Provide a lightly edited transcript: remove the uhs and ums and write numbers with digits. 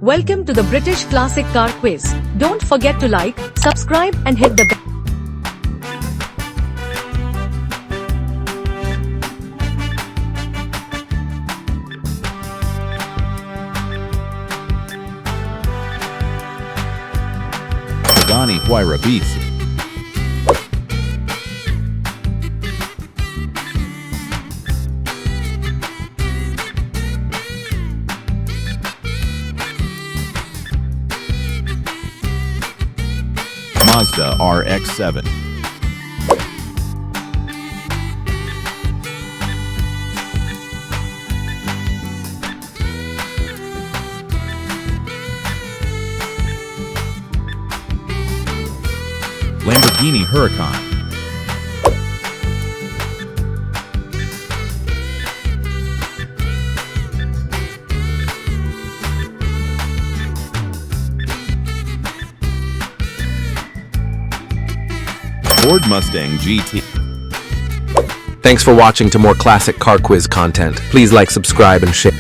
Welcome to the British Classic Car Quiz. Don't forget to like, subscribe and hit the bell. Pagani Huayra BC. Mazda RX-7. Lamborghini Huracan. Ford Mustang GT. Thanks for watching. To more classic car quiz content, please like, subscribe, and share.